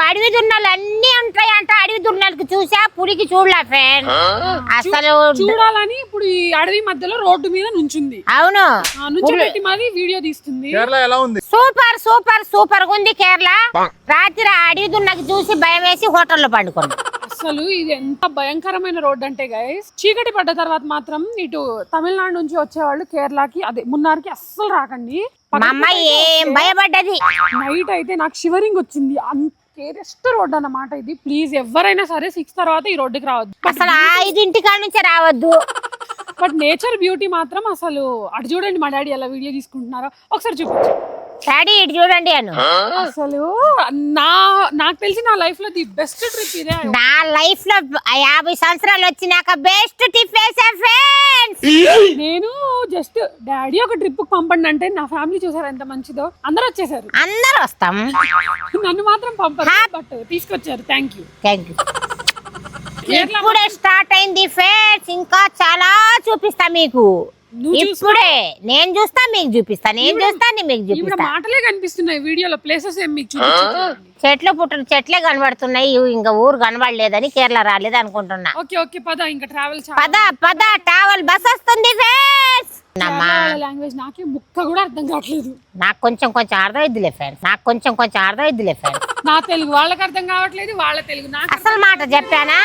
అడవి దున్నలు అన్ని ఉంటాయి అంట. అడవి దున్నలకు చూసా, పులికి చూడలే ఫ్రెండ్. అసలు చూడాలని ఇప్పుడు ఈ అడవి మధ్యలో రోడ్డు మీద నుంచుంది. అవును, నుంచోబెట్టి మరి వీడియో తీస్తుంది. కేరళ ఎలా ఉంది? సూపర్ సూపర్ సూపర్ ఉంది కేరళ. రాత్రి అడవి దున్నకి చూసి భయం వేసి హోటల్లో పండుకోండి. అసలు ఇది ఎంత భయంకరమైన రోడ్ అంటే గైస్, చీకటి పడ్డ తర్వాత మాత్రం ఇటు తమిళనాడు నుంచి వచ్చేవాళ్ళు కేరళకి అదే మున్నార్కి అస్సలు రాకండి. మా అమ్మాయి ఏం భయపడ్డది. నైట్ అయితే నాకు షివరింగ్ వచ్చింది. కేరెస్ట్ రోడ్ అన్నమాట ఇది. ప్లీజ్ ఎవరైనా సరే 6 తర్వాత ఈ రోడ్డుకి రావద్దు. అసలు 5 కాడ నుంచి రావద్దు. బట్ నేచర్ బ్యూటీ మాత్రం అసలు అటు చూడండి. మా డాడీ ఎలా వీడియో తీసుకుంటున్నారో ఒకసారి చూపించు. డాడీ ఇటు చూడండి అను. అసలు నాకు తెలిసి నా లైఫ్ లో ది బెస్ట్ ట్రిప్ ఇదే. నా లైఫ్ లో 50 సంవత్సరాలు వచ్చినాక బెస్ట్ ట్రిప్ వేసా ఫ్రెండ్స్. నేను జస్ట్ డాడీ ఒక ట్రిప్ పంపండి అంటే నా ఫ్యామిలీ చూసారు ఎంత మంచిదో. అందరూ వచ్చేసారు. అందరూ వస్తాం, నన్ను మాత్రం పంపరు. బట్ తీసుకొచ్చారు. Thank you. ఇప్పుడే స్టార్ట్ అయింది ఫ్రెండ్స్. ఇంకా చాలా చూపిస్తా మీకు. ఇప్పుడే నేను చూస్తా, మీకు చూపిస్తా. నేను చూస్తా, మీకు చూపిస్తా. మాటలే కనిపిస్తున్నాయి వీడియోలో, ప్లేసెస్ ఏం మీకు చూపించట్లేదు. చెట్లు పుట్టిన చెట్లే కనబడుతున్నాయి. ఇంకా ఊరు కనబడలేదని కేరళ రాలేదు అనుకుంటున్నా. ఓకే పద, ఇంకా ట్రావెల్ పద ట్రావెల్ బస్ వస్తుంది ఫ్రెండ్స్. లాంగ్వేజ్ నాకే ముక్క కూడా అర్థం కావట్లేదు. నాకు కొంచెం అర్థమైద్దిలే ఫ్రెండ్స్. నా తెలుగు వాళ్ళకి అర్థం కావట్లేదు, వాళ్ళ తెలుగు నాకు. అసలు మాట చెప్పానా?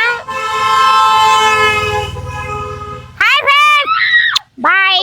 Hi friends, bye.